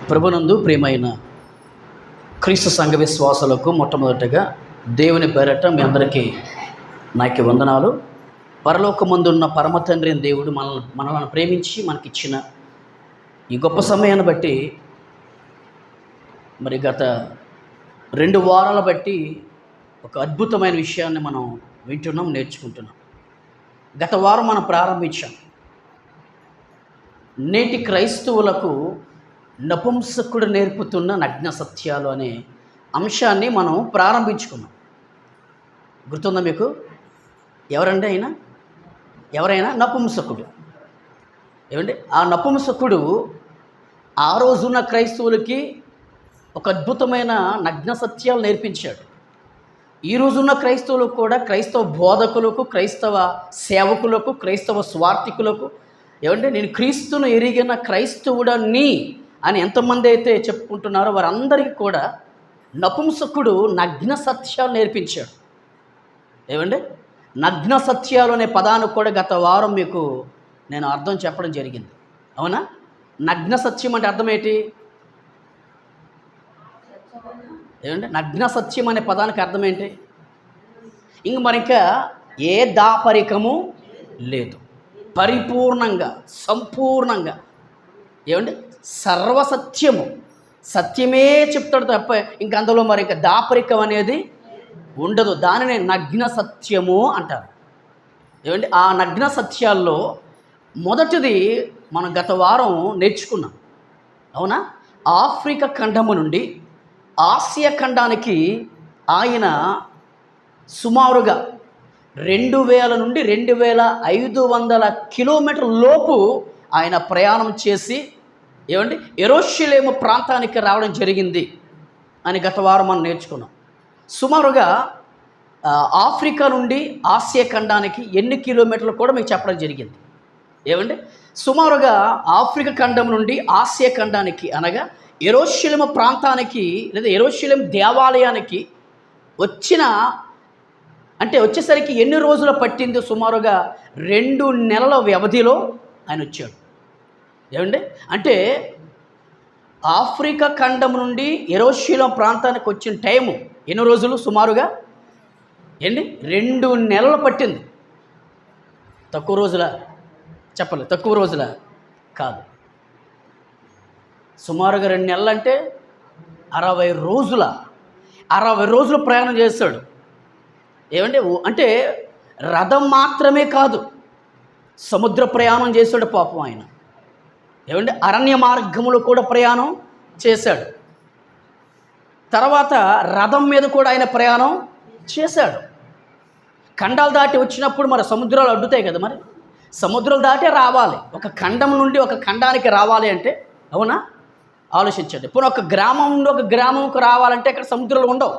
ప్రభునందు ప్రియమైన క్రీస్తు సంఘ విశ్వాసులకు మొట్టమొదటిగా దేవుని పేరట మీ అందరికీ నాకి వందనాలు. పరలోకమందున్న పరమ తండ్రి అయిన దేవుడు మనల్ని ప్రేమించి మనకిచ్చిన ఈ గొప్ప సమయాన్ని బట్టి మరి గత 2 వారాల బట్టి ఒక అద్భుతమైన విషయాన్ని మనం వింటున్నాం, నేర్చుకుంటున్నాం. గత వారం మనం ప్రారంభించాం. నేటి క్రైస్తవులకు నపుంసకుడు నేర్పుతున్న నగ్న సత్యాలు అనే అంశాన్ని మనం ప్రారంభించుకున్నాం. గుర్తుందా మీకు? ఎవరైనా నపుంసకుడు. ఏమండి, ఆ నపుంసకుడు ఆ రోజున్న క్రైస్తవులకి ఒక అద్భుతమైన నగ్న సత్యాలు నేర్పించాడు. ఈ రోజున్న క్రైస్తవులకు కూడా, క్రైస్తవ బోధకులకు, క్రైస్తవ సేవకులకు, క్రైస్తవ స్వార్థికులకు, ఏమంటే నేను క్రీస్తును ఎరిగిన క్రైస్తవుడని అని ఎంతమంది అయితే చెప్పుకుంటున్నారో వారందరికీ కూడా నపుంసకుడు నగ్న సత్యాలు నేర్పించాడు. ఏమండి, నగ్న సత్యాలు అనే పదానికి కూడా గత వారం మీకు నేను అర్థం చెప్పడం జరిగింది. అవునా? నగ్న సత్యం అంటే అర్థం ఏంటి? ఏమండి, నగ్న సత్యం అనే పదానికి అర్థం ఏంటి? ఇంకా ఏ దాపరికము లేదు, పరిపూర్ణంగా, సంపూర్ణంగా, ఏమండి, సర్వసత్యము, సత్యమే చెప్తాడు తప్ప ఇంక అందులో ఇంకా దాపరికం అనేది ఉండదు. దానినే నగ్న సత్యము అంటారు. ఏమండి, ఆ నగ్న సత్యాల్లో మొదటిది మనం గత వారం నేర్చుకున్నాం. అవునా? ఆఫ్రికా ఖండము నుండి ఆసియా ఖండానికి ఆయన సుమారుగా 2000 నుండి 2500 కిలోమీటర్ల లోపు ఆయన ప్రయాణం చేసి, ఏమండి, యెరూషలేము ప్రాంతానికి రావడం జరిగింది అని గత వారం మనం నేర్చుకున్నాం. సుమారుగా ఆఫ్రికా నుండి ఆసియా ఖండానికి ఎన్ని కిలోమీటర్లు కూడా మీకు చెప్పడం జరిగింది. ఏమండి, సుమారుగా ఆఫ్రికా ఖండం నుండి ఆసియా ఖండానికి అనగా యెరూషలేము ప్రాంతానికి లేదా యెరూషలేము దేవాలయానికి వచ్చేసరికి ఎన్ని రోజులు పట్టింది? సుమారుగా 2 నెలల వ్యవధిలో ఆయన వచ్చాడు. ఏమండి, అంటే ఆఫ్రికా ఖండం నుండి యెరూషలేము ప్రాంతానికి వచ్చిన టైము ఎన్ని రోజులు? సుమారుగా 2 నెలలు పట్టింది. తక్కువ రోజుల చెప్పలేదు, తక్కువ రోజుల కాదు. సుమారుగా 2 నెలలు అంటే 60 రోజులు ప్రయాణం చేస్తాడు. ఏమంటే అంటే రథం మాత్రమే కాదు, సముద్ర ప్రయాణం చేశాడు పాపం ఆయన. ఏమంటే అరణ్య మార్గములో కూడా ప్రయాణం చేశాడు. తర్వాత రథం మీద కూడా ఆయన ప్రయాణం చేశాడు. ఖండాలు దాటి వచ్చినప్పుడు మరి సముద్రాలు అడ్డుతాయి కదా, మరి సముద్రాలు దాటే రావాలి. ఒక ఖండం నుండి ఒక ఖండానికి రావాలి అంటే, అవునా? ఆలోచించండి. ఇప్పుడు ఒక గ్రామం నుండి ఒక గ్రామంకు రావాలంటే అక్కడ సముద్రాలు ఉండవు.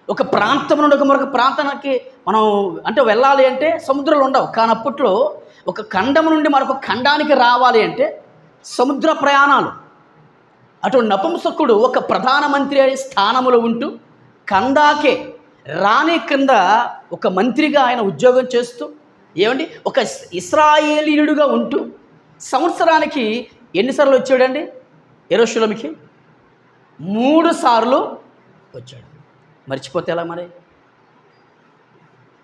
ఒక ప్రాంతం నుండి మరొక ప్రాంతానికి మనం వెళ్ళాలి అంటే సముద్రాలు ఉండవు. కానీ అప్పట్లో ఒక ఖండం నుండి మరొక ఖండానికి రావాలి అంటే సముద్ర ప్రయాణాలు. అటు నపుంసకుడు ఒక ప్రధానమంత్రి అనే స్థానంలో ఉంటూ కందాకే రాణి కింద ఒక మంత్రిగా ఆయన ఉద్యోగం చేస్తూ, ఏమండి, ఒక ఇశ్రాయేలీయుడిగా ఉంటూ సంవత్సరానికి ఎన్నిసార్లు వచ్చాడండి యెరూషలేముకి? 3 సార్లు వచ్చాడు. మర్చిపోతే ఎలా మరి?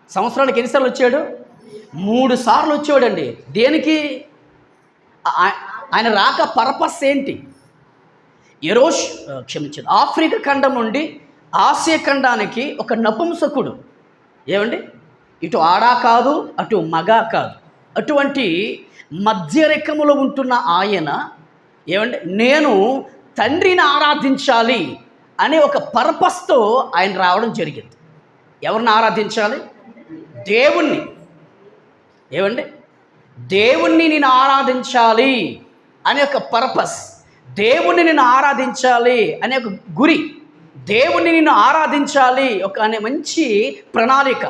సంవత్సరానికి ఎన్నిసార్లు వచ్చాడు? 3 సార్లు వచ్చాడండి. దేనికి? ఆయన రాక పర్పస్ ఏంటి? ఆఫ్రికా ఖండం నుండి ఆసియా ఖండానికి ఒక నపుంసకుడు, ఏమండి, ఇటు ఆడా కాదు, అటు మగా కాదు, అటువంటి మధ్యరేఖములో ఉంటున్న ఆయన, ఏమండి, నేను తండ్రిని ఆరాధించాలి అనే ఒక పర్పస్తో ఆయన రావడం జరిగింది. ఎవరిని ఆరాధించాలి? దేవుణ్ణి. ఏమండి, దేవుణ్ణి నేను ఆరాధించాలి అనే ఒక పర్పస్, దేవుణ్ణి నేను ఆరాధించాలి అనే ఒక గురి, దేవుణ్ణి నేను ఆరాధించాలి అనే మంచి ప్రణాళిక,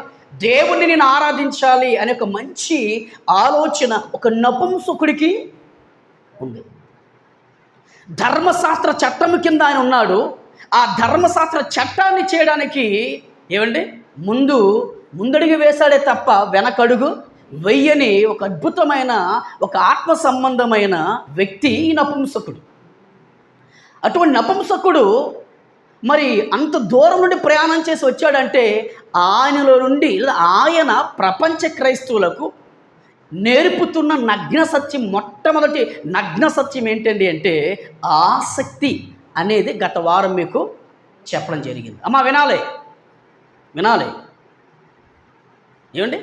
దేవుణ్ణి నేను ఆరాధించాలి అనే ఒక మంచి ఆలోచన ఒక నపుంసకుడికి ఉంది. ధర్మశాస్త్ర చట్టము కింద ఆయన ఉన్నాడు. ఆ ధర్మశాస్త్ర చట్టాన్ని చేయడానికి, ఏమండి, ముందడుగు వేశాడే తప్ప వెనకడుగు వెయ్యని ఒక అద్భుతమైన ఒక ఆత్మ సంబంధమైన వ్యక్తి ఈ నపుంసకుడు. అటువంటి నపుంసకుడు మరి అంత దూరం నుండి ప్రయాణం చేసి వచ్చాడంటే ఆయనలో నుండి ఆయన ప్రపంచ క్రైస్తవులకు నేర్పుతున్న నగ్న సత్యం, మొట్టమొదటి నగ్న సత్యం ఏంటండి అంటే ఆసక్తి అనేది గత వారం మీకు చెప్పడం జరిగింది. అమ్మా వినాలి ఏమండి?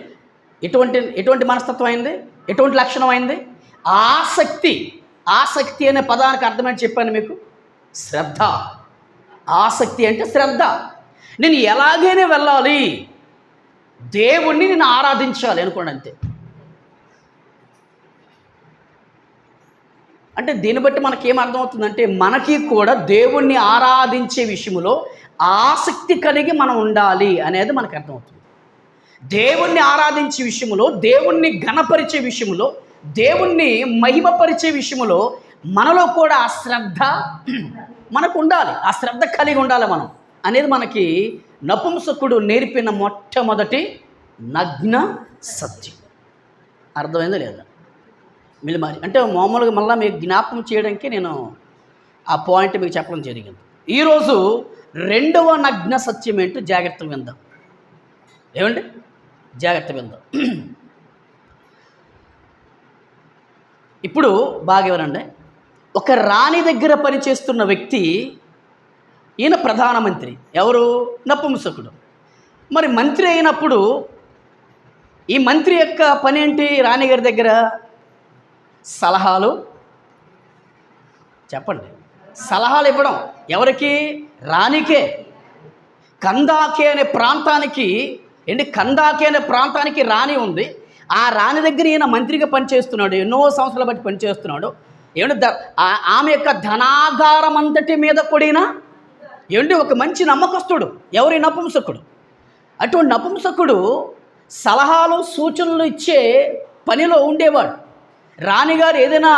ఎటువంటి మనస్తత్వం అయింది, ఎటువంటి లక్షణం అయింది? ఆసక్తి అనే పదానికి అర్థమని చెప్పాను మీకు. శ్రద్ధ. ఆసక్తి అంటే శ్రద్ధ. నేను ఎలాగైనా వెళ్ళాలి, దేవుణ్ణి నేను ఆరాధించాలి అనుకోండి, అంతే. అంటే దీన్ని బట్టి మనకేం అర్థమవుతుందంటే మనకి కూడా దేవుణ్ణి ఆరాధించే విషయంలో ఆసక్తి కలిగి మనం ఉండాలి అనేది మనకు అర్థమవుతుంది. దేవుణ్ణి ఆరాధించే విషయంలో, దేవుణ్ణి ఘనపరిచే విషయంలో, దేవుణ్ణి మహిమపరిచే విషయంలో మనలో కూడా ఆ శ్రద్ధ మనకు ఉండాలి. ఆ శ్రద్ధ కలిగి ఉండాలి మనం అనేది మనకి నపుంసకుడు నేర్పిన మొట్టమొదటి నగ్న సత్యం. అర్థమైందో లేదా? మీరు మరి అంటే మామూలుగా మళ్ళీ మీకు జ్ఞాపకం చేయడానికి నేను ఆ పాయింట్ మీకు చెప్పడం జరిగింది. ఈరోజు రెండవ నగ్న సత్యం ఏంటో జాగ్రత్తగా విందాం. ఏమండి? జాగ్రత్తగా విందాం. ఇప్పుడు బాగా ఎవరండి, ఒక రాణి దగ్గర పనిచేస్తున్న వ్యక్తి, ఈయన ప్రధానమంత్రి. ఎవరు? నపుంసకుడు. మరి మంత్రి అయినప్పుడు ఈ మంత్రి యొక్క పని ఏంటి? రాణిగారి దగ్గర సలహాలు చెప్పండి, సలహాలు ఇవ్వడం. ఎవరికి? రాణికే. కందాకే అనే ప్రాంతానికి కందాకే అనే ప్రాంతానికి రాణి ఉంది. ఆ రాణి దగ్గర ఈయన మంత్రిగా పనిచేస్తున్నాడు, ఎన్నో సంవత్సరాలు బట్టి పనిచేస్తున్నాడు. ఏమంటే ఆమె యొక్క ధనాగారం అంతటి మీద కూడిన ఒక మంచి నమ్మకస్తుడు. ఎవరి? నపుంసకుడు. అటువంటి నపుంసకుడు సలహాలు సూచనలు ఇచ్చే పనిలో ఉండేవాడు. రాణిగారు ఏదైనా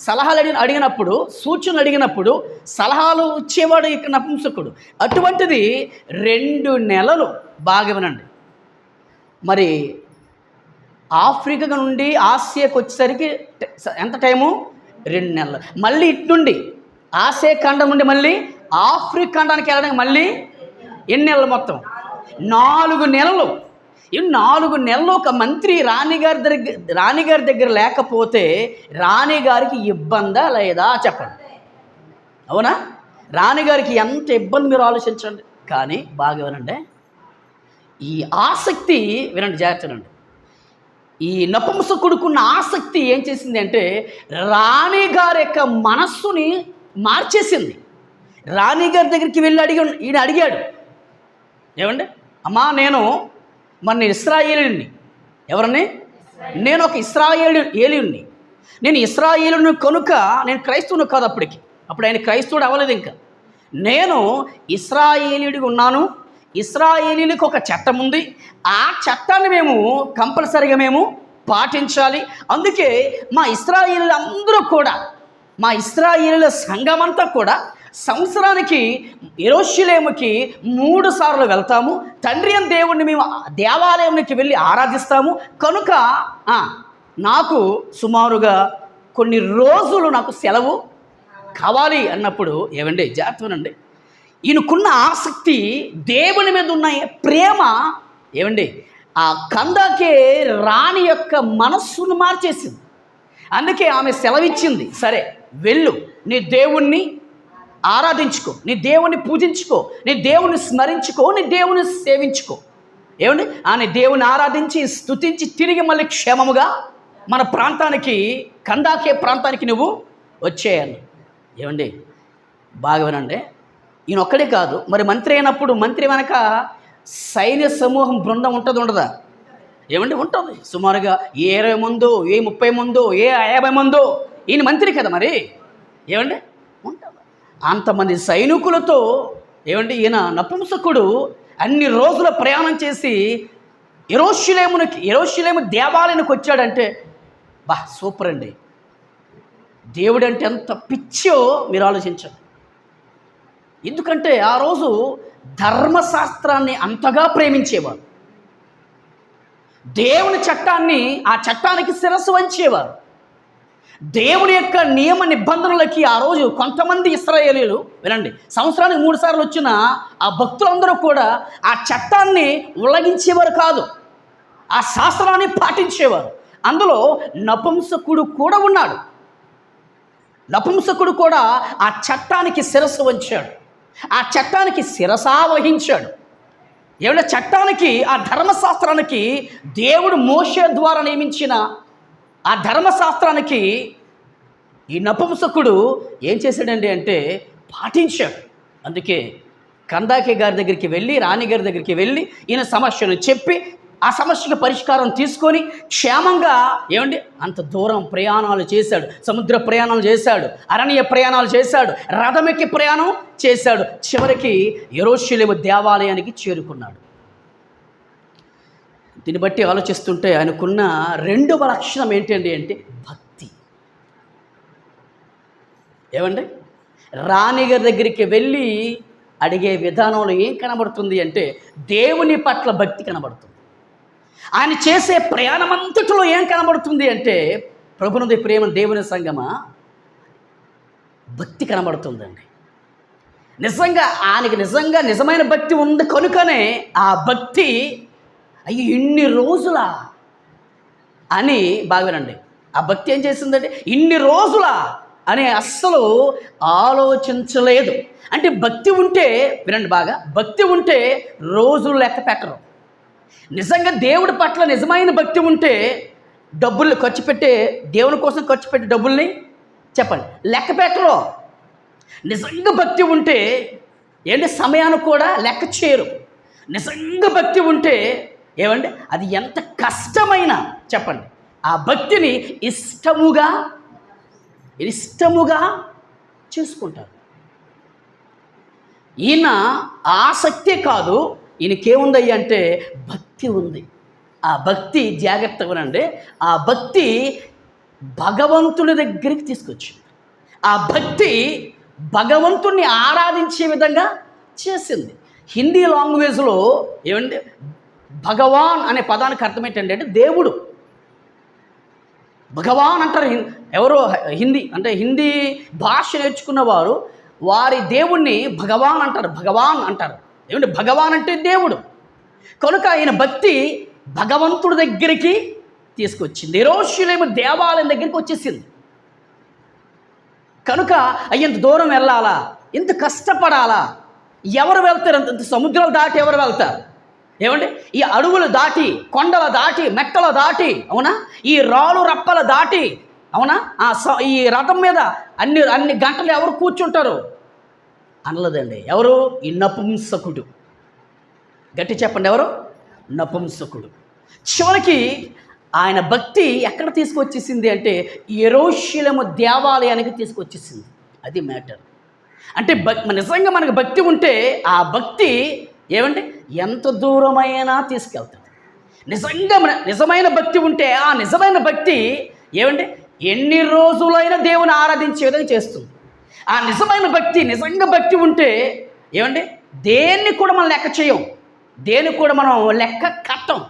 సలహాలు అడిగినప్పుడు, సూచనలు అడిగినప్పుడు సలహాలు ఇచ్చేవాడు ఇక నపుంసకుడు. అటువంటిది 2 నెలలు, బాగా వినండి, మరి ఆఫ్రికా నుండి ఆసియాకి వచ్చేసరికి ఎంత టైము? 2 నెలలు. మళ్ళీ ఇటు నుండి ఆసియా ఖండం నుండి మళ్ళీ ఆఫ్రికా ఖండానికి వెళ్ళడానికి మళ్ళీ ఎన్ని నెలలు? మొత్తం 4 నెలలు. ఈ 4 నెలలు ఒక మంత్రి రాణిగారి దగ్గర లేకపోతే రాణిగారికి ఇబ్బందా లేదా చెప్పండి. అవునా? రాణిగారికి ఎంత ఇబ్బంది మీరు ఆలోచించండి. కానీ బాగా వినండి, ఈ ఆసక్తి వినండి, జాగ్రత్తనండి. ఈ నపుంసకుడుకున్న ఆసక్తి ఏం చేసింది అంటే రాణిగారి యొక్క మనస్సుని మార్చేసింది. రాణిగారి దగ్గరికి వెళ్ళి ఈయన అడిగాడు, ఏమండి అమ్మా, నేను ఇస్రాయేలుని. ఎవరని? నేను ఒక ఇస్రాయేలుని. నేను ఇస్రాయేలుని కనుక నేను క్రైస్తవుని కాదు. అప్పుడు ఆయన క్రైస్తవుడు అవ్వలేదు. ఇంకా నేను ఇస్రాయేలుడిగా ఉన్నాను. ఇస్రాయేలీలకు ఒక చట్టం ఉంది. ఆ చట్టాన్ని మేము కంపల్సరీగా మేము పాటించాలి. అందుకే మా ఇస్రాయేలీల సంఘమంతా కూడా సంవత్సరానికి యెరూషలేముకి 3 సార్లు వెళ్తాము. తండ్రి అయిన దేవుణ్ణి మేము దేవాలయానికి వెళ్ళి ఆరాధిస్తాము. కనుక నాకు సుమారుగా కొన్ని రోజులు నాకు సెలవు కావాలి అన్నప్పుడు, ఏమండి జాగ్రత్తనండి, ఈయనకున్న ఆసక్తి, దేవుని మీద ఉన్న ప్రేమ, ఏమండి ఆ కందాకే రాణి యొక్క మనస్సును మార్చేసింది. అందుకే ఆమె సెలవిచ్చింది, సరే వెళ్ళు, నీ దేవుణ్ణి ఆరాధించుకో, నీ దేవుణ్ణి పూజించుకో, నీ దేవుని స్మరించుకో, నీ దేవుని సేవించుకో. ఏమండి నీ దేవుని ఆరాధించి స్తుతించి తిరిగి మళ్ళీ క్షేమముగా మన ప్రాంతానికి, కందాకే ప్రాంతానికి నువ్వు వచ్చేయాలి. ఏమండి బాగా వినండి, ఈయన ఒక్కడే కాదు, మరి మంత్రి అయినప్పుడు మంత్రి వెనక సైన్య సమూహం బృందం ఉండదా? ఏమండి ఉంటుంది. సుమారుగా 20 మందో, 30 మందో, 50 మందో. ఈయన మంత్రి కదా, మరి ఏమండి ఉంటుంది. అంతమంది సైనికులతో ఏమండి ఈయన నపుంసకుడు అన్ని రోజుల ప్రయాణం చేసి యెరూషలేము దేవాలయానికి వచ్చాడంటే సూపర్ అండి. దేవుడు అంటే ఎంత పిచ్చో మీరు ఆలోచించండి. ఎందుకంటే ఆ రోజు ధర్మశాస్త్రాన్ని అంతగా ప్రేమించేవారు, దేవుని చట్టాన్ని, ఆ చట్టానికి శిరస్సు వంచేవారు. దేవుని యొక్క నియమ నిబంధనలకి ఆ రోజు కొంతమంది ఇశ్రాయేలీలు వినండి, సంవత్సరానికి 3 సార్లు వచ్చిన ఆ భక్తులందరూ కూడా ఆ చట్టాన్ని ఉల్లంఘించేవారు కాదు, ఆ శాస్త్రాన్ని పాటించేవారు. అందులో నపుంసకుడు కూడా ఉన్నాడు. నపుంసకుడు కూడా ఆ చట్టానికి శిరస్సు వంచాడు, ఆ చట్టానికి శిరసా వహించాడు. ఏమంటే చట్టానికి, ఆ ధర్మశాస్త్రానికి, దేవుడు మోషే ద్వారా నియమించిన ఆ ధర్మశాస్త్రానికి ఈ నపుంసకుడు ఏం చేశాడండి అంటే పాటించాడు. అందుకే కందాకే గారి దగ్గరికి వెళ్ళి, రాణి గారి దగ్గరికి వెళ్ళి ఈయన సమస్యను చెప్పి ఆ సమస్యకు పరిష్కారం తీసుకొని క్షేమంగా ఏమండి అంత దూరం ప్రయాణాలు చేశాడు, సముద్ర ప్రయాణాలు చేశాడు, అరణ్య ప్రయాణాలు చేశాడు, రథమెక్కి ప్రయాణం చేశాడు. చివరికి యెరూషలేము దేవాలయానికి చేరుకున్నాడు. దీన్ని బట్టి ఆలోచిస్తుంటే ఆయనకున్న 2వ లక్షణం ఏంటండి అంటే భక్తి. ఏమండి, రాణిగారి దగ్గరికి వెళ్ళి అడిగే విధానంలో ఏం కనబడుతుంది అంటే దేవుని పట్ల భక్తి కనబడుతుంది. ఆయన చేసే ప్రయాణమంతటిలో ఏం కనబడుతుంది అంటే ప్రభునందు ప్రేమ దేవుని సంగమా భక్తి కనబడుతుందండి. నిజంగా ఆయనకి నిజమైన భక్తి ఉంది కనుకనే ఆ భక్తి అయ్యి ఇన్ని రోజులా అని బాగానండి. ఆ భక్తి ఏం చేసిందంటే ఇన్ని రోజులా అని అస్సలు ఆలోచించలేదు. అంటే భక్తి ఉంటే వినండి బాగా, భక్తి ఉంటే రోజులు లెక్క పెట్టరు. నిజంగా దేవుడి పట్ల నిజమైన భక్తి ఉంటే డబ్బులు ఖర్చు పెట్టే, దేవుని కోసం ఖర్చు పెట్టే డబ్బుల్ని చెప్పండి లెక్క పెట్టరు. నిజంగా భక్తి ఉంటే ఏంటి సమయాన్ని కూడా లెక్క చేయరు. నిజంగా భక్తి ఉంటే ఏమండి అది ఎంత కష్టమైనా చెప్పండి ఆ భక్తిని ఇష్టముగా చేసుకుంటారు. ఈయన ఆసక్తే కాదు, ఈయనకేముందయ్య అంటే భక్తి ఉంది. ఆ భక్తి జాగ్రత్తగానండి, ఆ భక్తి భగవంతుని దగ్గరికి తీసుకొచ్చింది. ఆ భక్తి భగవంతుణ్ణి ఆరాధించే విధంగా చేసింది. హిందీ లాంగ్వేజ్లో ఏమంటే భగవాన్ అనే పదానికి అర్థం ఏంటంటే అంటే దేవుడు. భగవాన్ అంటారు ఎవరో హిందీ భాష నేర్చుకున్న వారు వారి దేవుణ్ణి భగవాన్ అంటారు. ఏమంటే భగవాన్ అంటే దేవుడు. కనుక ఆయన భక్తి భగవంతుడి దగ్గరికి తీసుకొచ్చింది. యెరూషలేము దేవాలయం దగ్గరికి వచ్చేసింది. కనుక ఇంత దూరం వెళ్ళాలా, ఇంత కష్టపడాలా, ఎవరు వెళ్తారు? అంత సముద్రాలు దాటి ఎవరు వెళ్తారు? ఏమండి ఈ అడవులు దాటి, కొండల దాటి, మెట్టలు దాటి, అవునా, ఈ రాళ్ళు రప్పలు దాటి, అవునా, ఈ రథం మీద అన్ని గంటలు ఎవరు కూర్చుంటారు అనలేదండి. ఎవరు? ఈ నపుంసకుడు. గట్టి చెప్పండి, ఎవరు? నపుంసకుడు. చివరికి ఆయన భక్తి ఎక్కడ తీసుకొచ్చేసింది అంటే యెరూషలేము దేవాలయానికి తీసుకొచ్చేసింది. అది మ్యాటర్. అంటే నిజంగా మనకు భక్తి ఉంటే ఆ భక్తి ఏమంటే ఎంత దూరమైనా తీసుకెళ్తుంది. నిజమైన భక్తి ఉంటే ఆ నిజమైన భక్తి ఏమంటే ఎన్ని రోజులైనా దేవుని ఆరాధించే విధంగా చేస్తుంది. ఆ నిజమైన భక్తి, నిజంగా భక్తి ఉంటే ఏమంటే దేన్ని కూడా మనం లెక్క చేయం, దేన్ని కూడా మనం లెక్క కట్టం.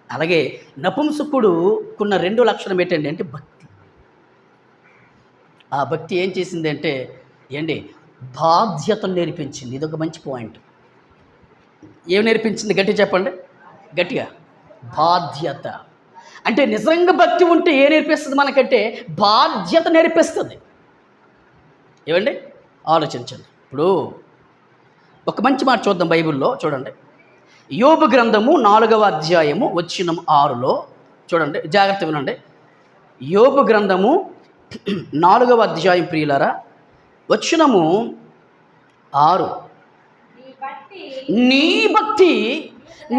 అలాగే నపుంసకుడుకున్న 2 లక్షణం ఏంటండి అంటే భక్తి. ఆ భక్తి ఏం చేసింది అంటే బాధ్యతను నేర్పించింది. ఇదొక మంచి పాయింట్. ఏం నేర్పించింది? గట్టి చెప్పండి, గట్టిగా. బాధ్యత. అంటే నిజంగా భక్తి ఉంటే ఏం నేర్పిస్తుంది మనకంటే బాధ్యత నేర్పిస్తుంది. ఏమండి ఆలోచించండి. ఇప్పుడు ఒక మంచి మాట చూద్దాం బైబిల్లో. చూడండి, యోబు గ్రంథము 4వ అధ్యాయము వచనం 6లో చూడండి, జాగ్రత్త వినండి. యోబు గ్రంథము 4వ అధ్యాయం ప్రియులారా, వచనము 6. నీ భక్తి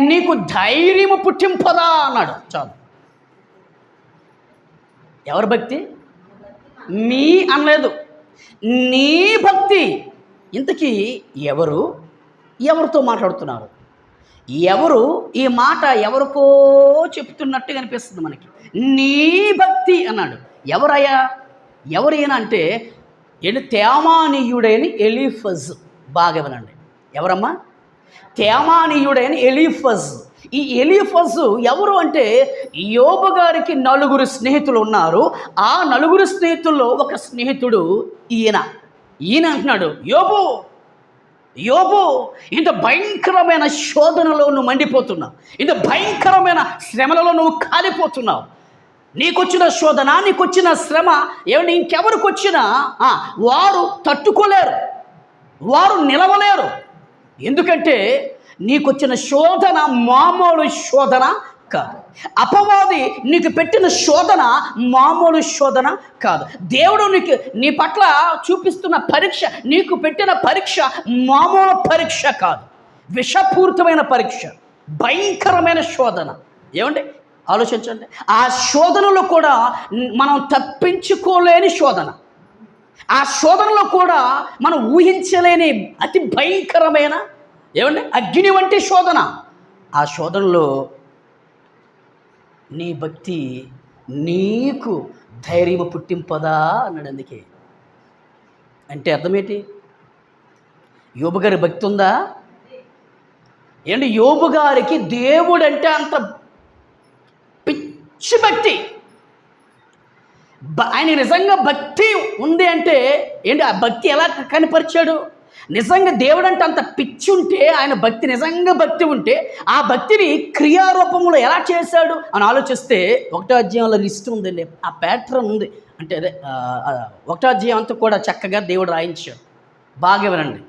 నీకు ధైర్యము పుట్టింపదా అన్నాడు. చాలు. ఎవరి భక్తి? మీ అనలేదు, నీ భక్తి. ఇంతకీ ఎవరితో మాట్లాడుతున్నారు? ఎవరు ఈ మాట ఎవరికో చెప్తున్నట్టుగా అనిపిస్తుంది మనకి. నీ భక్తి అన్నాడు. ఎవరైనా అంటే తేమానీయుడైన ఎలీఫజ్. బాగా వినండి. ఎవరమ్మా? తేమానీయుడైన ఎలీఫజ్. ఈ ఎలీఫజు ఎవరు అంటే యోబు గారికి 4 స్నేహితులు ఉన్నారు. ఆ 4 స్నేహితుల్లో ఒక స్నేహితుడు ఈయన అంటున్నాడు, యోబు యోబు, ఇంత భయంకరమైన శోధనలో నువ్వు మండిపోతున్నావు, ఇంత భయంకరమైన శ్రమలలో నువ్వు కాలిపోతున్నావు. నీకొచ్చిన శోధన, నీకొచ్చిన శ్రమ ఏమంటే ఇంకెవరికి వచ్చినా వారు తట్టుకోలేరు, వారు నిలవలేరు. ఎందుకంటే నీకొచ్చిన శోధన మామూలు శోధన కాదు. అపవాది నీకు పెట్టిన శోధన మామూలు శోధన కాదు. దేవుడు నీ పట్ల చూపిస్తున్న పరీక్ష, నీకు పెట్టిన పరీక్ష మామూలు పరీక్ష కాదు, విషపూరితమైన పరీక్ష, భయంకరమైన శోధన. ఏమండి ఆలోచించండి, ఆ శోధనలో కూడా మనం తప్పించుకోలేని శోధన, ఆ శోధనలో కూడా మనం ఊహించలేని అతి భయంకరమైన ఏమండి అగ్ని వంటి శోధన. ఆ శోధనలో నీ భక్తి నీకు ధైర్యము పుట్టింపదా అన్నాడు. అందుకే అంటే అర్థమేంటి? యోబు గారి భక్తి ఉందా? ఏంటి యోబు గారికి దేవుడు అంటే అంత పిచ్చి భక్తి. ఆయన నిజంగా భక్తి ఉంది అంటే ఏంటి? ఆ భక్తి ఎలా కనపరిచాడు? నిజంగా దేవుడు అంటే అంత పిచ్చి ఉంటే, ఆయన భక్తి నిజంగా భక్తి ఉంటే ఆ భక్తిని క్రియారూపంలో ఎలా చేశాడు అని ఆలోచిస్తే 1వ అధ్యాయంలో లిస్ట్ ఉందండి, ఆ ప్యాటర్న్ ఉంది. అంటే అదే 1వ అధ్యాయం అంతా కూడా చక్కగా దేవుడు రాయించాడు. బాగా వినండి.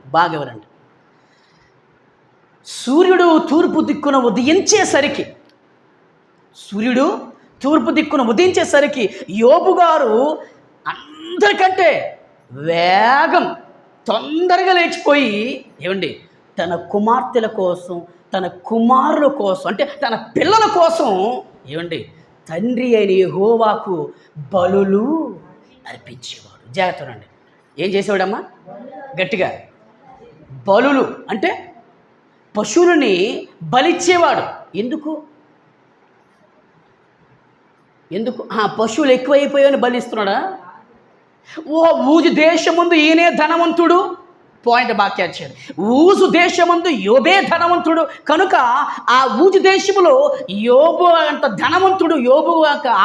సూర్యుడు తూర్పు దిక్కున ఉదయించేసరికి యోబు గారు అందరికంటే తొందరగా లేచిపోయి ఏమండి తన కుమార్తెల కోసం, తన కుమారుల కోసం, అంటే తన పిల్లల కోసం ఏమండి తండ్రి అయిన యెహోవాకు బలులు అర్పించేవాడు. జాగ్రత్తనండి, ఏం చేసేవాడమ్మా? గట్టిగా బలులు అంటే పశువులని బలిచ్చేవాడు. ఎందుకు? పశువులు ఎక్కువైపోయాయని బలిస్తున్నాడా? ఊజు దేశమందు ఈయనే ధనవంతుడు. పాయింట్ బాగా క్యాచ్ చేయండి. ఊజు దేశమందు యోబే ధనవంతుడు కనుక ఆ ఊజు దేశములో యోబు అంత ధనవంతుడు, యోబు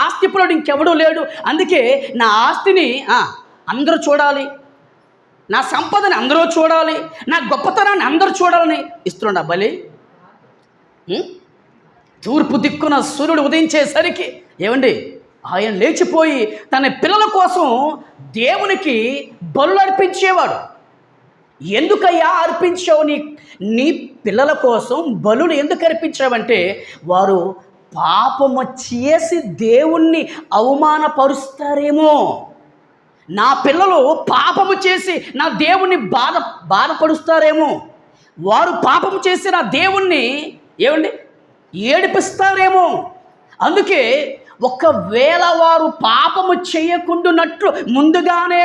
ఆస్తిపరుడు ఇంకెవడూ లేడు. అందుకే నా ఆస్తిని అందరూ చూడాలి, నా సంపదని అందరూ చూడాలి, నా గొప్పతనాన్ని అందరూ చూడాలని ఇస్తున్నాడు బలి. తూర్పు దిక్కున సూర్యుడు ఉదయించేసరికి ఏమండి ఆయన లేచిపోయి తన పిల్లల కోసం దేవునికి బలులు అర్పించేవాడు. ఎందుకయ్యా అర్పించావు? నీ పిల్లల కోసం బలులు ఎందుకు అర్పించావంటే వారు పాపము చేసి దేవుణ్ణి అవమానపరుస్తారేమో, నా పిల్లలు పాపము చేసి నా దేవుణ్ణి బాధపరుస్తారేమో, వారు పాపము చేసి నా దేవుణ్ణి ఏమండి ఏడిపిస్తారేమో. అందుకే ఒకవేళ వారు పాపము చేయకుండానట్లు ముందుగానే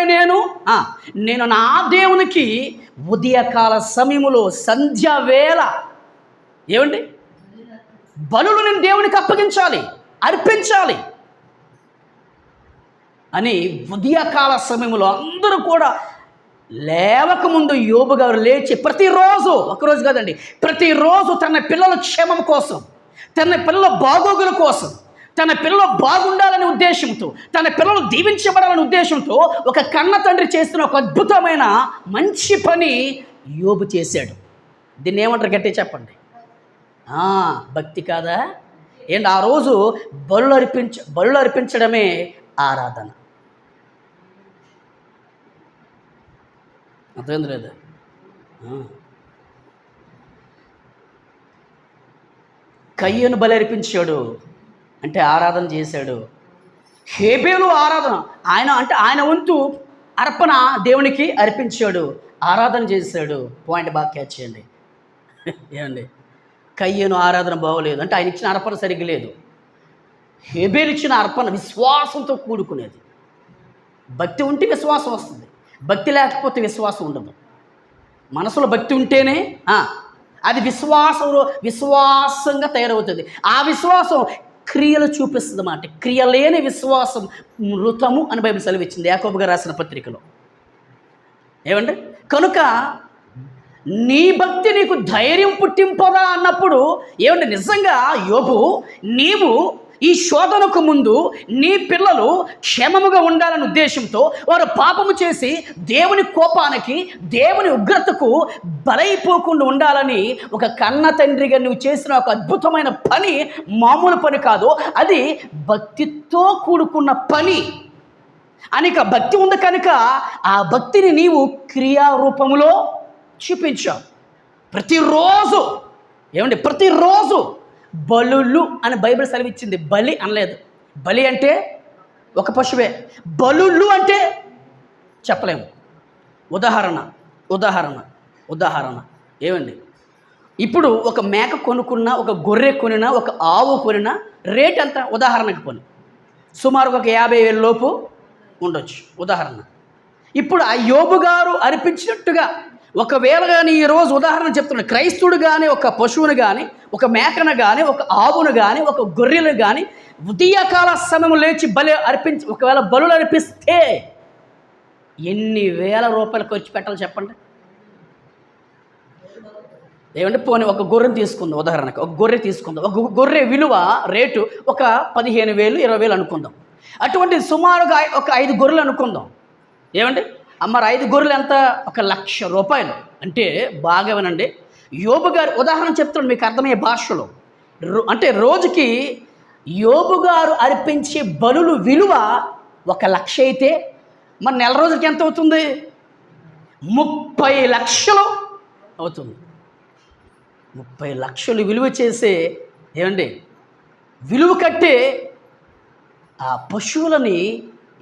నేను నా దేవునికి ఉదయకాల సమయములో సంధ్యావేళ ఏమండి బలులు నేను దేవునికి అర్పించాలి అని ఉదయకాల సమయంలో అందరూ కూడా లేవకముందు యోబు గారు లేచి ప్రతిరోజు, ఒకరోజు కాదండి, ప్రతిరోజు తన పిల్లల క్షేమం కోసం, తన పిల్లల బాగోగుల కోసం, తన పిల్లలు బాగుండాలనే ఉద్దేశంతో, తన పిల్లలు దీవించబడాలనే ఉద్దేశంతో ఒక కన్న తండ్రి చేస్తున్న ఒక అద్భుతమైన మంచి పని యోబు చేశాడు. దీన్ని ఏమంటారు? గట్టి చెప్పండి. భక్తి కాదా? ఏంటి? ఆ రోజు బలులు అర్పించడమే ఆరాధన. అర్థమైంది లేదా? కయ్యను బలి అర్పించాడు అంటే ఆరాధన చేశాడు. హేబేలు ఆరాధన, ఆయన వంతు అర్పణ దేవునికి అర్పించాడు, ఆరాధన చేశాడు. పాయింట్ బాగా క్యాచ్ చేయండి. ఏమండి కయ్యను ఆరాధన బాగోలేదు అంటే ఆయన ఇచ్చిన అర్పణ సరిగ్గా లేదు. హేబేలు ఇచ్చిన అర్పణ విశ్వాసంతో కూడుకునేది. భక్తి ఉంటే విశ్వాసం వస్తుంది, భక్తి లేకపోతే విశ్వాసం ఉండదు. మనసులో భక్తి ఉంటేనే అది విశ్వాసంగా తయారవుతుంది. ఆ విశ్వాసం క్రియలు చూపిస్తుంది అన్నమాట. క్రియ లేని విశ్వాసం మృతము అని బైబిల్ సెలవిచ్చింది యాకోబు గారు రాసిన పత్రికలో. ఏమండి? కనుక నీ భక్తి నీకు ధైర్యం పుట్టింపదా అన్నప్పుడు ఏమంటే నిజంగా యోబు, నీవు ఈ శోధనకు ముందు నీ పిల్లలు క్షేమముగా ఉండాలనే ఉద్దేశంతో వారు పాపము చేసి దేవుని కోపానికి, దేవుని ఉగ్రతకు బలైపోకుండా ఉండాలని ఒక కన్న తండ్రిగా నువ్వు చేసిన ఒక అద్భుతమైన పని మామూలు పని కాదు, అది భక్తితో కూడుకున్న పని. అనేక భక్తి ఉంది కనుక ఆ భక్తిని నీవు క్రియారూపములో చూపించావు. ప్రతిరోజు ప్రతిరోజు బలులు అని బైబిల్ సెలవిచ్చింది. బలి అనలేదు. బలి అంటే ఒక పశువే, బలులు అంటే చెప్పలేము. ఉదాహరణ ఏమండి, ఇప్పుడు ఒక మేక కొనుక్కున్నా, ఒక గొర్రె కొనినా, ఒక ఆవు కొనినా రేట్ ఎంత? ఉదాహరణకు పోనీ సుమారు ఒక 50,000 లోపు ఉండొచ్చు ఉదాహరణ. ఇప్పుడు ఆ యోబు గారు అర్పించినట్టుగా ఒకవేళ కానీ ఈరోజు ఉదాహరణ చెప్తున్నాడు, క్రైస్తవుడు కానీ ఒక పశువును కానీ, ఒక మేకను కానీ, ఒక ఆవును కానీ, ఒక గొర్రెలు కానీ ఉదయకాల సమయం లేచి ఒకవేళ బలులు అర్పిస్తే ఎన్ని వేల రూపాయలు ఖర్చు పెట్టాలి చెప్పండి. ఏమంటే పోనీ ఒక గొర్రెని తీసుకుందాం ఉదాహరణకు, ఒక గొర్రె తీసుకుందాం. ఒక గొర్రె విలువ రేటు ఒక 15,000, 20,000 అనుకుందాం. అటువంటి సుమారుగా ఒక 5 గొర్రెలు అనుకుందాం. ఏమండి మరి 5 గొర్రెలు ఎంత? 1,00,000 రూపాయలు. అంటే బాగా వినండి, యోబు గారు ఉదాహరణ చెప్తున్నాడు మీకు అర్థమయ్యే భాషలో. అంటే రోజుకి యోబు గారు అర్పించే బలులు విలువ 1,00,000 అయితే మరి నెల రోజులకి ఎంత అవుతుంది? 30 లక్షలు అవుతుంది. 30 లక్షలు విలువ చేసే విలువ కట్టే ఆ పశువులని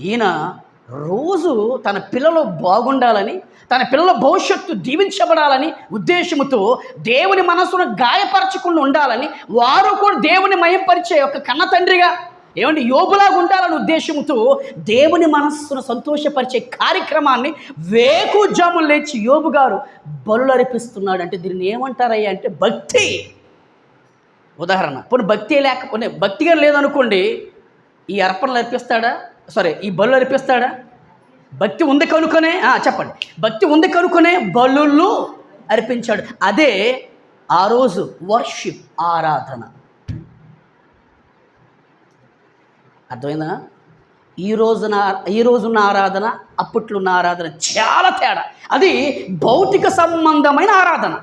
ఈయన రోజు తన పిల్లలు బాగుండాలని, తన పిల్లల భవిష్యత్తు దీవించబడాలని ఉద్దేశముతో దేవుని మనసును గాయపరచకుండా ఉండాలని, వారు కూడా దేవుని మయంపరిచే ఒక కన్న తండ్రిగా యోబులాగా ఉండాలని ఉద్దేశంతో దేవుని మనస్సును సంతోషపరిచే కార్యక్రమాన్ని వేకుజాములు లేచి యోబు గారు బలులు అర్పిస్తున్నాడు. అంటే దీన్ని ఏమంటారయ్యా అంటే భక్తి. ఉదాహరణ పోనీ భక్తిగా లేదనుకోండి, ఈ అర్పణలు అర్పిస్తాడా? ఈ బలులు అర్పిస్తాడా? భక్తి ఉంది కనుకొనే చెప్పండి, భక్తి ఉంది కనుకొనే బలులు అర్పించాడు. అదే ఆ రోజు వర్షిప్, ఆరాధన. అర్థమైందా? ఈ రోజున్న ఆరాధన, అప్పట్లో ఉన్న ఆరాధన చాలా తేడా. అది భౌతిక సంబంధమైన ఆరాధన.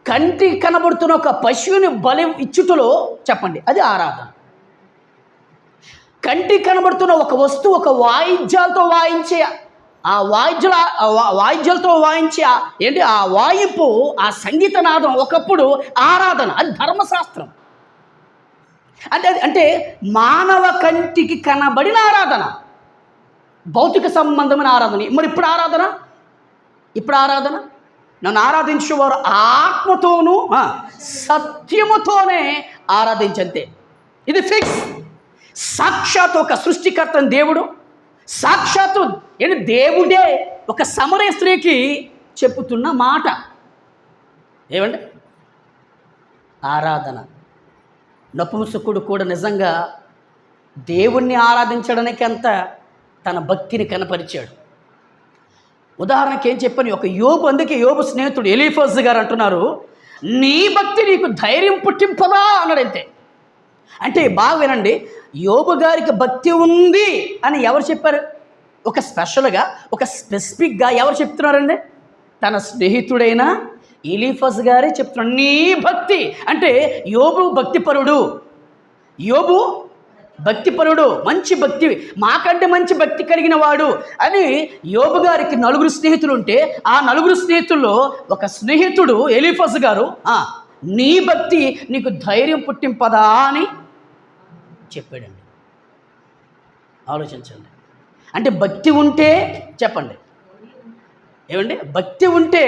కంటికి కనబడుతున్న ఒక పశువుని బలి ఇచ్చుటలో చెప్పండి, అది ఆరాధన. కంటికి కనబడుతున్న ఒక వస్తువు, ఒక వాయిద్యాలతో వాయించే ఆ వాయిద్యాలతో వాయించే ఆ వాయింపు, ఆ సంగీతనాదం ఒకప్పుడు ఆరాధన. అది ధర్మశాస్త్రం. అంటే మానవ కంటికి కనబడిన ఆరాధన, భౌతిక సంబంధమైన ఆరాధన. మరి ఇప్పుడు ఆరాధన నన్ను ఆరాధించేవారు ఆత్మతోనూ సత్యముతోనే ఆరాధించంతే. ఇది ఫిక్స్. సాక్షాత్ ఒక సృష్టికర్తని దేవుడు, సాక్షాత్తు దేవుడే ఒక సమరయ స్త్రీకి చెప్పుతున్న మాట ఆరాధన. నపుంసకుడు కూడా నిజంగా దేవుణ్ణి ఆరాధించడానికి అంత తన భక్తిని కనపరిచాడు. ఉదాహరణకి ఏం చెప్పని ఒక యోబు, అందుకే యోబు స్నేహితుడు ఎలీఫజ్ గారు అంటున్నారు, నీ భక్తి నీకు ధైర్యం పుట్టింపదా అన్నాడంతే. అంటే బాగా వినండి, యోబు గారికి భక్తి ఉంది అని ఎవరు చెప్పారు? ఒక స్పెషల్గా, ఒక స్పెసిఫిక్గా ఎవరు చెప్తున్నారండి? తన స్నేహితుడైన ఎలీఫజ్ గారే చెప్తున్నాడు. నీ భక్తి అంటే యోబు భక్తిపరుడు, మంచి భక్తి, మాకంటే మంచి భక్తి కలిగిన వాడు అని యోబు గారికి 4 స్నేహితులు ఉంటే, ఆ 4 స్నేహితుల్లో ఒక స్నేహితుడు ఎలీఫజ్ గారు నీ భక్తి నీకు ధైర్యం పుట్టింపదా అని చెప్పాడండి. ఆలోచించండి. అంటే భక్తి ఉంటే చెప్పండి, భక్తి ఉంటే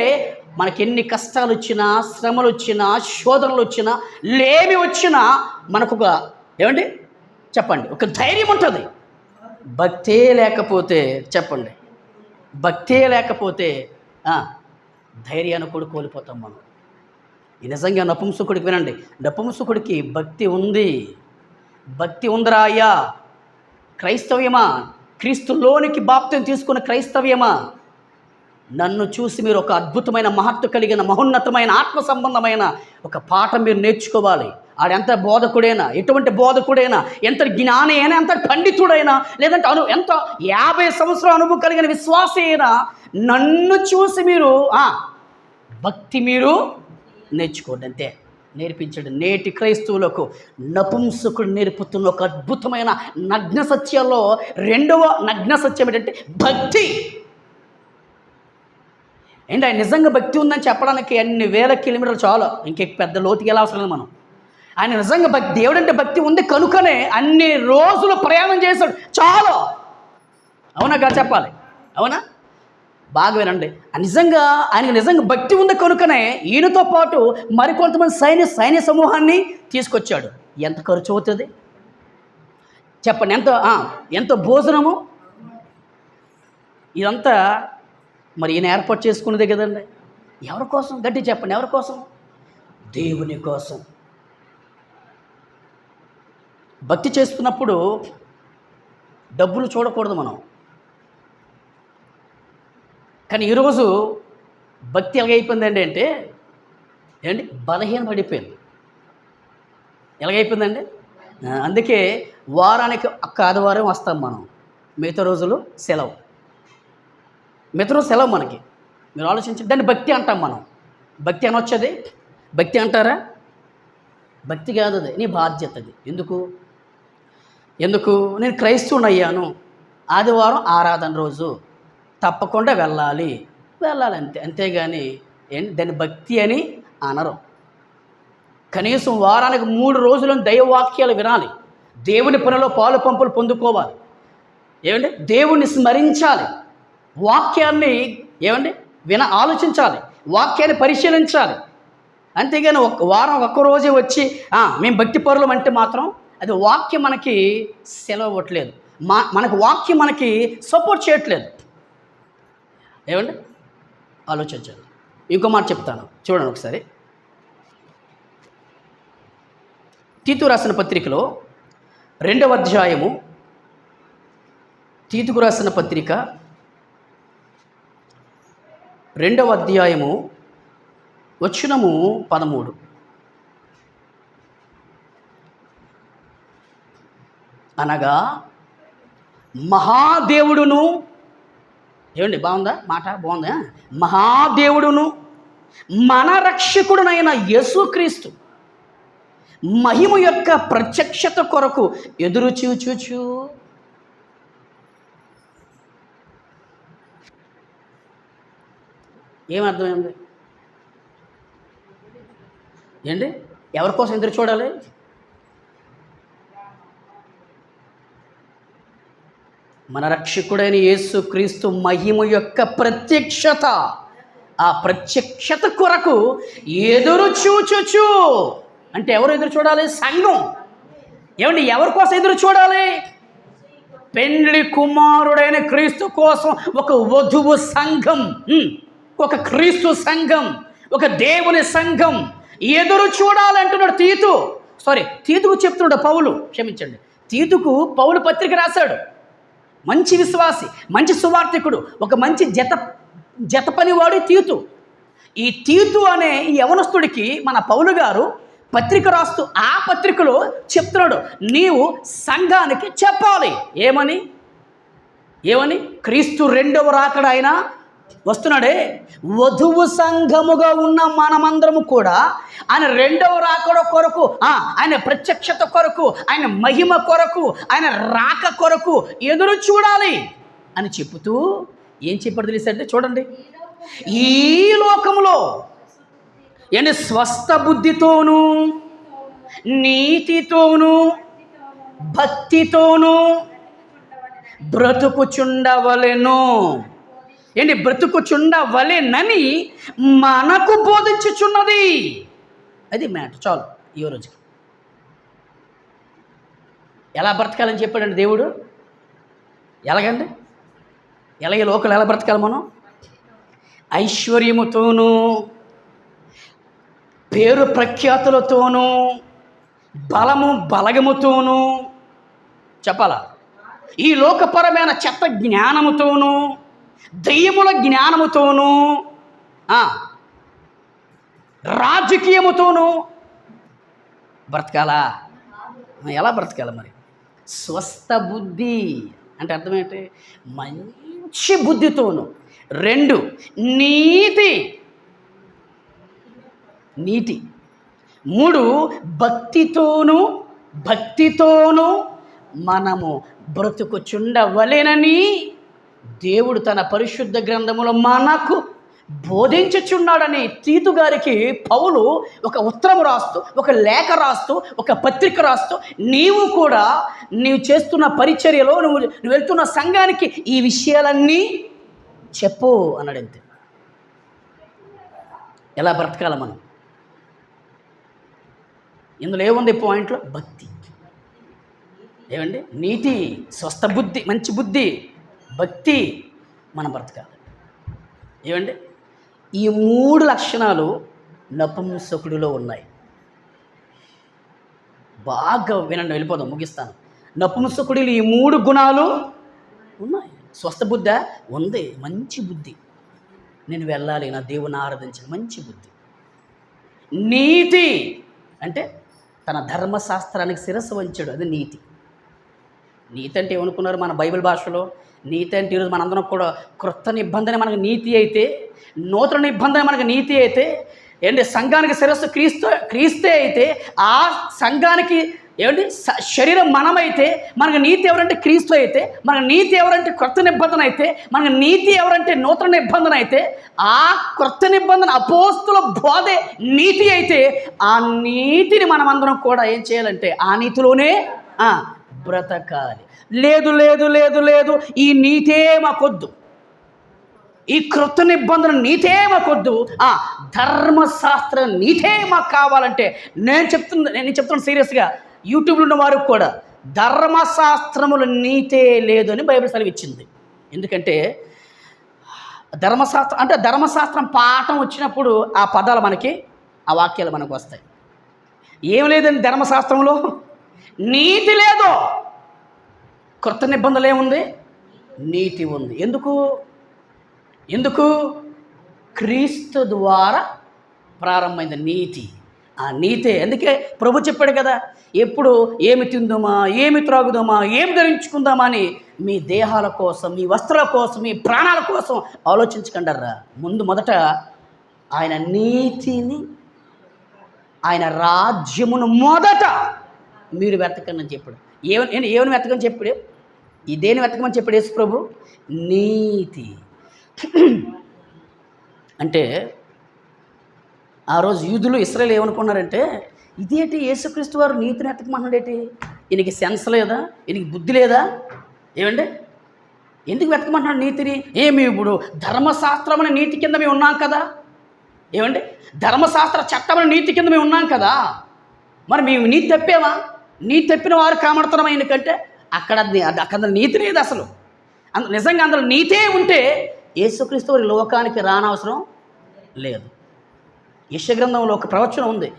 మనకి ఎన్ని కష్టాలు వచ్చినా, శ్రమలు వచ్చినా, శోధనలు వచ్చినా, లేమి వచ్చినా మనకు చెప్పండి ఒక ధైర్యం ఉంటుంది. భక్తే లేకపోతే చెప్పండి, ధైర్యాన్ని కూడా కోల్పోతాం మనం. నిజంగా నపుంసకుడికి వినండి, నపుంసకుడికి భక్తి ఉందిరా అయ్యా. క్రైస్తవ్యమా, క్రీస్తులోనికి బాప్తిని తీసుకున్న క్రైస్తవ్యమా, నన్ను చూసి మీరు ఒక అద్భుతమైన మహత్తు కలిగిన మహోన్నతమైన ఆత్మ సంబంధమైన ఒక పాఠం మీరు నేర్చుకోవాలి. ఆడెంత బోధకుడైనా, ఎటువంటి బోధకుడైనా, ఎంత జ్ఞాని అయినా, ఎంత పండితుడైనా, లేదంటే ఎంత 50 సంవత్సరాల అనుభవం కలిగిన విశ్వాసి అయినా, నన్ను చూసి మీరు భక్తి మీరు నేర్చుకోండి, అంతే. నేర్పించండి. నేటి క్రైస్తవులకు నపుంసకుడు నేర్పుతున్న ఒక అద్భుతమైన నగ్న సత్యాల్లో 2వ నగ్న సత్యం ఏంటంటే భక్తి. ఏంటి ఆయన నిజంగా భక్తి ఉందని చెప్పడానికి అన్ని వేల కిలోమీటర్లు చాలు, ఇంక పెద్ద లోతుకి ఎలా అవసరం లేదు మనం. ఆయన నిజంగా దేవుడు అంటే భక్తి ఉంది కనుకనే అన్ని రోజులు ప్రయాణం చేశాడు, చాలు. అవునా కాదు చెప్పాలి, అవునా? బాగా వినండి. నిజంగా ఆయనకు నిజంగా భక్తి ఉంది కనుకనే ఈయనతో పాటు మరికొంతమంది సైన్య సమూహాన్ని తీసుకొచ్చాడు. ఎంత ఖర్చు అవుతుంది చెప్పండి, ఎంత భోజనము, ఇదంతా మరి ఈయన ఏర్పాటు చేసుకున్నదే కదండి. ఎవరి కోసం? గట్టి చెప్పండి, ఎవరి కోసం? దేవుని కోసం. భక్తి చేస్తున్నప్పుడు డబ్బులు చూడకూడదు మనం. కానీ ఈరోజు భక్తి ఎలాగైపోయిందండి అంటే బలహీన పడిపోయింది. ఎలాగైపోయిందండి? అందుకే వారానికి ఒక్క ఆదివారం వస్తాం మనం, మిగతా రోజులు సెలవు. మిగతా రోజు సెలవు మనకి. మీరు ఆలోచించండి, దాన్ని భక్తి అంటాం మనం. భక్తి అనొచ్చది? భక్తి అంటారా? భక్తి కాదు, అది నీ బాధ్యత. అది ఎందుకు నేను క్రైస్తవుని అయ్యాను, ఆదివారం ఆరాధన రోజు తప్పకుండా వెళ్ళాలి అంతే. అంతేగాని దాన్ని భక్తి అని అనరు. కనీసం వారానికి 3 రోజులను దైవవాక్యాలు వినాలి, దేవుని పనిలో పాలు పంపులు పొందుకోవాలి, దేవుణ్ణి స్మరించాలి, వాక్యాన్ని ఆలోచించాలి, వాక్యాన్ని పరిశీలించాలి. అంతేగాని వారం ఒక్కరోజే వచ్చి మేము భక్తి పరులం అంటే మాత్రం అది వాక్యం మనకి సెలవు ఇవ్వట్లేదు, మనకు వాక్యం మనకి సపోర్ట్ చేయట్లేదు. ఆలోచించాలి. ఇంకో మాట చెప్తాను, చూడండి ఒకసారి. తీతు రాసిన పత్రికలో 2వ అధ్యాయము, తీతుకు రాసిన పత్రిక 2వ అధ్యాయము వచనము 13. అనగా మహాదేవుడును, బాగుందా మాట? బాగుందా? మహాదేవుడును మన రక్షకుడునైన యేసుక్రీస్తు మహిమ యొక్క ప్రత్యక్షత కొరకు ఎదురు చూచు. ఏమర్థమైంది? ఎవరి కోసం ఎదురు చూడాలి? మన రక్షకుడైన యేసుక్రీస్తు మహిమ యొక్క ప్రత్యక్షత, ఆ ప్రత్యక్షత కొరకు ఎదురు చూచు. అంటే ఎవరు ఎదురు చూడాలి? సంఘం. ఎవరి కోసం ఎదురు చూడాలి? పెండ్లి కుమారుడైన క్రీస్తు కోసం ఒక వధువు సంఘం, ఒక క్రీస్తు సంఘం, ఒక దేవుని సంఘం ఎదురు చూడాలంటున్నాడు తీతుకు చెప్తున్నాడు పౌలు. క్షమించండి, తీతుకు పౌలు పత్రిక రాశాడు. మంచి విశ్వాసి, మంచి సువార్థికుడు, ఒక మంచి జత పనివాడు తీతు. ఈ తీతు అనే ఈ యవనస్తుడికి మన పౌలు గారు పత్రిక రాస్తూ ఆ పత్రికలో చెప్తున్నాడు, నీవు సంఘానికి చెప్పాలి. ఏమని? క్రీస్తు 2వ రాకడ ఆయన వస్తున్నాడే, వధువు సంఘముగా ఉన్న మనమందరము కూడా ఆయన 2వ రాకడ కొరకు, ఆయన ప్రత్యక్షత కొరకు, ఆయన మహిమ కొరకు, ఆయన రాక కొరకు ఎదురు చూడాలి అని చెబుతూ ఏం చెప్పాడు తెలిసంటే, చూడండి, ఈ లోకములో స్వస్థ బుద్ధితోనూ నీతితోనూ భక్తితోనూ బ్రతుకుచుండవలెను. బ్రతుకుచుండవలెనని మనకు బోధించుచున్నది. అది మ్యాటర్. చాలు ఈ రోజుకి. ఎలా బ్రతకాలని చెప్పాడండి దేవుడు? ఎలాగండి? ఈ లోకలు ఎలా బ్రతకాలి మనం? ఐశ్వర్యముతోనూ పేరు ప్రఖ్యాతులతోనూ బలగముతోనూ చెప్పాలా? ఈ లోకపరమైన చెత్త జ్ఞానముతోనూ దయ్యముల జ్ఞానముతోనూ రాజకీయముతోనూ బ్రతకాలా? ఎలా బ్రతకాలి మరి? స్వస్థ బుద్ధి అంటే అర్థం ఏంటి? మంచి బుద్ధితోను. 2 నీతి 3 భక్తితోనూ మనము బ్రతుకుచుండవలెనని దేవుడు తన పరిశుద్ధ గ్రంథములో మనకు బోధించుచున్నాడని తీతు గారికి పౌలు ఒక ఉత్తరం రాస్తూ, ఒక లేఖ రాస్తూ, ఒక పత్రిక రాస్తూ, నీవు చేస్తున్న పరిచర్యలో నువ్వు వెళ్తున్న సంఘానికి ఈ విషయాలన్నీ చెప్పు అన్నాడు. అంతే. ఎలా బ్రతకాల మనం? ఇందులో ఏముంది పాయింట్లో? భక్తి. ఏమండి? నీతి, స్వస్థ బుద్ధి, మంచి బుద్ధి, భక్తి, మనం బ్రతకాలి. ఏమండి? ఈ 3 లక్షణాలు నపుంసకుడిలో ఉన్నాయి. బాగా వినండి, వెళ్ళిపోదాం, ముగిస్తాను. నపుంసకుడిలో ఈ 3 గుణాలు ఉన్నాయి. స్వస్థ బుద్ధి ఉంది, మంచి బుద్ధి, నేను వెళ్ళాలి, నా దేవుని ఆరాధించాలి, మంచి బుద్ధి. నీతి అంటే తన ధర్మశాస్త్రానికి శిరస్సు వంచాడు, అది నీతి. నీతి అంటే ఏమనుకున్నారు మన బైబిల్ భాషలో? నీతి అంటే ఈరోజు మనందరం కూడా క్రొత్త నిబంధన మనకు నీతి అయితే, నూతన నిబంధన మనకు నీతి అయితే, ఏంటి సంఘానికి శిరస్సు క్రీస్తే అయితే, ఆ సంఘానికి ఏమంటే శరీరం మనమైతే, మనకు నీతి ఎవరంటే క్రీస్తు అయితే, మనకు నీతి ఎవరంటే క్రొత్త నిబంధన అయితే, మనకు నీతి ఎవరంటే నూతన నిబంధన అయితే, ఆ క్రొత్త నిబంధన అపోస్తుల బోధే నీతి అయితే, ఆ నీతిని మనమందరం కూడా ఏం చేయాలంటే ఆ నీతిలోనే బ్రతకాలి. లేదు, ఈ నీతే మాకొద్దు, ఈ క్రొత్త నిబంధన నీతే మాకొద్దు, ధర్మశాస్త్ర నీతే మాకు కావాలంటే నేను చెప్తున్నాను సీరియస్గా, యూట్యూబ్లో ఉన్న వారికి కూడా ధర్మశాస్త్రములు నీతే లేదు అని బైబిల్ సెలవిచ్చింది. ఎందుకంటే ధర్మశాస్త్రం పాఠం వచ్చినప్పుడు ఆ పదాలు మనకి, ఆ వాక్యాలు మనకు వస్తాయి. ఏం లేదండి ధర్మశాస్త్రంలో? నీతి లేదు. క్రొత్త నిబంధనలు ఏముంది? నీతి ఉంది. ఎందుకు? క్రీస్తు ద్వారా ప్రారంభమైంది నీతి. ఆ నీతే. అందుకే ప్రభు చెప్పాడు కదా, ఎప్పుడు ఏమి తిందామా, ఏమి త్రాగుదామా, ఏమి ధరించుకుందామా అని మీ దేహాల కోసం, మీ వస్త్రాల కోసం, మీ ప్రాణాల కోసం ఆలోచించకండర్రా. మొదట ఆయన నీతిని, ఆయన రాజ్యమును మొదట మీరు వెతకండి అని చెప్పాడు. ఏమని వెతకని చెప్పాడు? ఇదేని వెతకమని చెప్పాడు యేసు ప్రభు? నీతి. అంటే ఆ రోజు యూదులు, ఇశ్రాయేలు ఏమనుకున్నారంటే, ఇదేంటి యేసుక్రీస్తు వారు నీతిని వెతకమంటున్నాడేంటి? ఈయనకి సెన్స్ లేదా? ఈయనకి బుద్ధి లేదా? ఏమండి? ఎందుకు వెతకమంటున్నాడు నీతిని? ఏమి ఇప్పుడు ధర్మశాస్త్రమైన నీతి కింద మేము ఉన్నాం కదా, ఏమండి? ధర్మశాస్త్ర చట్టమైన నీతి కింద మేము ఉన్నాం కదా, మరి మేము నీతి తప్పేవా? నీతి తప్పిన వారు కామడుతున్నాం. ఎందుకంటే అక్కడ నీతి లేదు అసలు. నిజంగా అందులో నీతే ఉంటే యేసుక్రీస్తు వారి లోకానికి రానవసరం లేదు. యెషయా గ్రంథంలో ఒక ప్రవచనం ఉంది,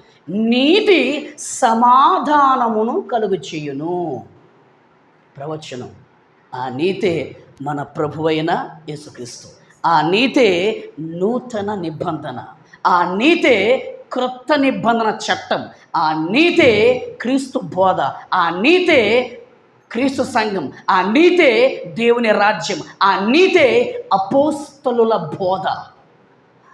నీతి సమాధానమును కలుగు చేయును. ప్రవచనం. ఆ నీతే మన ప్రభువైన యేసుక్రీస్తు. ఆ నీతే నూతన నిబంధన. ఆ నీతే క్రొత్త నిబంధన చట్టం. ఆ నీతే క్రీస్తు బోధ. ఆ నీతే క్రీస్తు సంఘం. ఆ నీతే దేవుని రాజ్యం. ఆ నీతే అపోస్తలుల బోధ.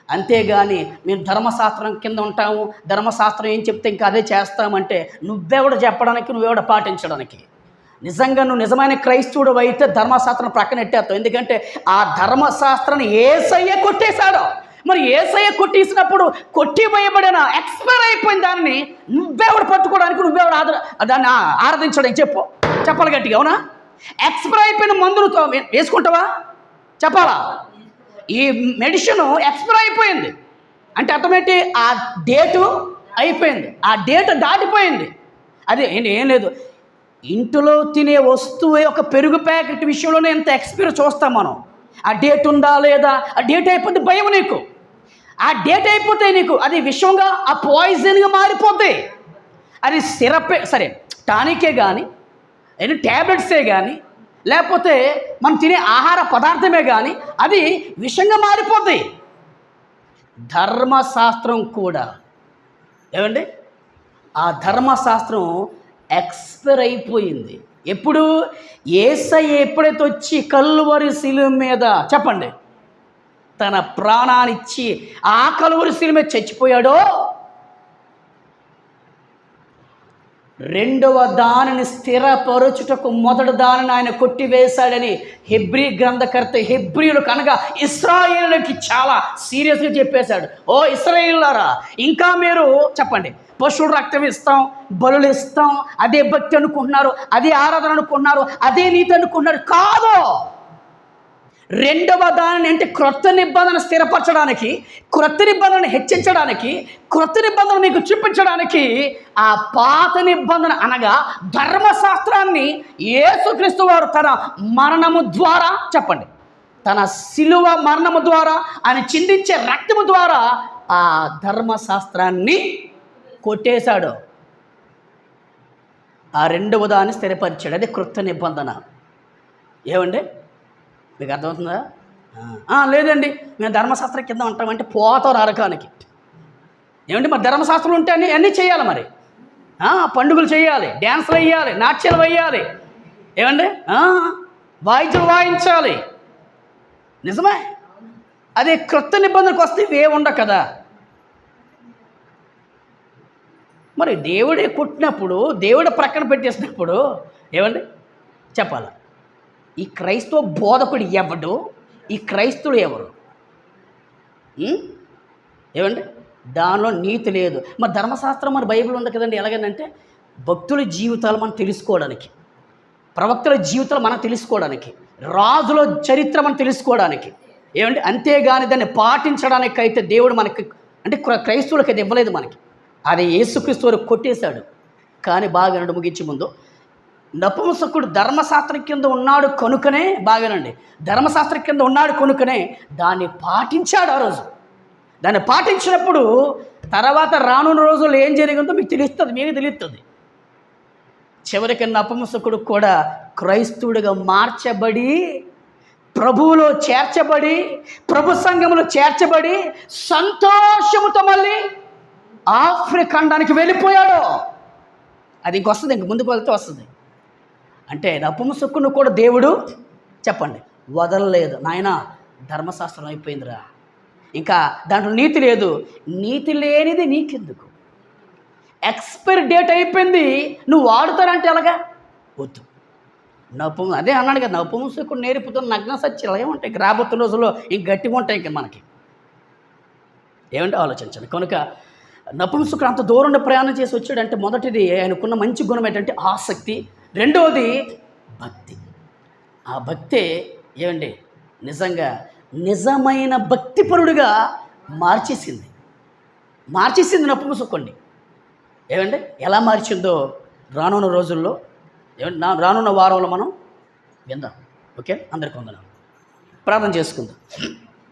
అంతేగాని మేము ధర్మశాస్త్రం కింద ఉంటాము, ధర్మశాస్త్రం ఏం చెప్తే ఇంకా అదే చేస్తామంటే నువ్వెవడ చెప్పడానికి, నువ్వెవడ పాటించడానికి? నిజంగా నువ్వు నిజమైన క్రైస్తవుడు అయితే ధర్మశాస్త్రం ప్రక్కన ఎట్టేస్తావు. ఎందుకంటే ఆ ధర్మశాస్త్రాన్ని యేసయ్య కొట్టేశాడు. మరి యేసయ్య కొట్టేసినప్పుడు కొట్టివేయబడిన ఎక్స్పైర్ అయిపోయిన దాన్ని నువ్వెవడు పట్టుకోవడానికి, నువ్వెవడు దాన్ని ఆరాధించడానికి చెప్పాలి గట్టిగా, అవునా? ఎక్స్పైర్ అయిపోయిన మందును వేసుకుంటావా? చెప్పాలా? ఈ మెడిసిన్ ఎక్స్పైర్ అయిపోయింది అంటే అర్థమేంటి? ఆ డేటు అయిపోయింది, ఆ డేట్ దాటిపోయింది. అదే ఏం లేదు, ఇంట్లో తినే వస్తువు ఒక పెరుగు ప్యాకెట్ విషయంలోనే ఎంత ఎక్స్పైర్ చూస్తాం మనం. ఆ డేట్ ఉందా లేదా? ఆ డేట్ అయిపోతే భయం నీకు. ఆ డేట్ అయిపోతే నీకు అది విషంగా, ఆ పాయిజన్గా మారిపోతాయి. అది సిరపే సరే, టానికే కానీ, ట్యాబ్లెట్సే కానీ, లేకపోతే మనం తినే ఆహార పదార్థమే కానీ అది విషంగా మారిపోద్ది. ధర్మశాస్త్రం కూడా ఏమండి, ఆ ధర్మశాస్త్రం ఎక్స్పైర్ అయిపోయింది. ఎప్పుడు? యేసయ్య ఎప్పుడైతే వచ్చి కల్వరి శిలువ మీద చెప్పండి తన ప్రాణాన్నిచ్చి ఆ కల్వరి శిలువ మీద చచ్చిపోయాడో, రెండవ దానిని స్థిరపరచుటకు మొదటి దానిని ఆయన కొట్టివేశాడని హెబ్రీ గ్రంథకర్త హెబ్రీయులకు అనగా ఇశ్రాయేలుకి చాలా సీరియస్గా చెప్పేశాడు. ఓ ఇశ్రాయేలులారా, ఇంకా మీరు చెప్పండి పశువుల రక్తం ఇస్తాం, బలులు ఇస్తాం, అదే భక్తి అనుకుంటున్నారు, అదే ఆరాధన అనుకుంటున్నారు, అదే నీతి అనుకుంటున్నారు. కాదు, రెండవ దానిని అంటే క్రొత్త నిబంధన స్థిరపరచడానికి, క్రొత్త నిబంధనను హెచ్చించడానికి, క్రొత్త నిబంధన మీకు చూపించడానికి ఆ పాత నిబంధన అనగా ధర్మశాస్త్రాన్ని యేసుక్రీస్తు వారు తన మరణము ద్వారా చెప్పండి తన శిలువ మరణము ద్వారా ఆయన చిందించే రక్తము ద్వారా ఆ ధర్మశాస్త్రాన్ని కొట్టేశాడు. ఆ రెండవ దాన్ని స్థిరపరిచాడు. అదే క్రొత్త నిబంధన. ఏమండి మీకు అర్థమవుతుందా? లేదండి మేము ధర్మశాస్త్రం కింద ఉంటామంటే పోతారు అరకానికి. ఏమండి మరి ధర్మశాస్త్రం ఉంటే అన్నీ చేయాలి, మరి పండుగలు చేయాలి, డ్యాన్సులు వేయాలి, నాట్యాలు వేయాలి, ఏమండి వాయిద్యం వాయించాలి. నిజమే. అదే క్రొత్త నిబంధనకు వస్తే ఇవే ఉండవు కదా. మరి దేవుడే కొట్టినప్పుడు, దేవుడు ప్రక్కన పెట్టేసినప్పుడు ఏమండి చెప్పాలి, ఈ క్రైస్తవ బోధకుడు ఎవడు, ఈ క్రైస్తవుడు ఎవరు? ఏమండి దానిలో నీతి లేదు. మరి ధర్మశాస్త్రం మరి బైబిల్ ఉంది కదండి. ఎలాగనంటే భక్తుల జీవితాలు మనం తెలుసుకోవడానికి, ప్రవక్తల జీవితాలు మనం తెలుసుకోవడానికి, రాజుల చరిత్ర మనం తెలుసుకోవడానికి, ఏమండి అంతేగాని దాన్ని పాటించడానికి అయితే దేవుడు మనకి అంటే క్రైస్తవులకి అది ఇవ్వలేదు మనకి. అది యేసుక్రీస్తు వారు కొట్టేశాడు. కానీ బాగా నడు ముగించే ముందు నపుంసకుడు ధర్మశాస్త్రం కింద ఉన్నాడు కనుకనే, బాగానండి ధర్మశాస్త్రం కింద ఉన్నాడు కనుకనే దాన్ని పాటించాడు. ఆ రోజు దాన్ని పాటించినప్పుడు తర్వాత రానున్న రోజుల్లో ఏం జరిగిందో మీకు తెలుస్తుంది, మీకు తెలుస్తుంది. చివరికి నపుంసకుడు కూడా క్రైస్తవుడిగా మార్చబడి, ప్రభువులో చేర్చబడి, ప్రభు సంఘములో చేర్చబడి సంతోషముతో మళ్ళీ ఆఫ్రికా ఖండానికి వెళ్ళిపోయాడు. అది ఇంకొస్తుంది, ఇంక ముందుకు వెళ్తే వస్తుంది. అంటే నపుంసకుని కూడా దేవుడు చెప్పండి వదలలేదు. నాయన ధర్మశాస్త్రం అయిపోయిందిరా, ఇంకా దాంట్లో నీతి లేదు, నీతి లేనిది నీకెందుకు, ఎక్స్పైరీ డేట్ అయిపోయింది, నువ్వు వాడుతారంటే ఎలాగా వద్దు. అదే అన్నాడు కదా, నపుంసకుడు నేర్పుతున్న నగ్న సత్యాలు ఏముంటాయి రాబోతున్న రోజుల్లో ఇంక గట్టిగా ఉంటాయి ఇంక మనకి. ఏమంటే ఆలోచించండి. కనుక నపుంసకుడు అంత దూరం ప్రయాణం చేసి వచ్చాడంటే మొదటిది ఆయనకున్న మంచి గుణం ఏంటంటే ఆసక్తి, రెండవది భక్తి. ఆ భక్తే ఏమండి నిజంగా నిజమైన భక్తిపరుడుగా మార్చేసింది నపుంసకుడిని. ఏమండి ఎలా మార్చిందో రానున్న రోజుల్లో, ఏమంటే రానున్న వారంలో మనం విందాం. ఓకే, అందరికీ వందనాలు. ప్రార్థన చేసుకుందాం.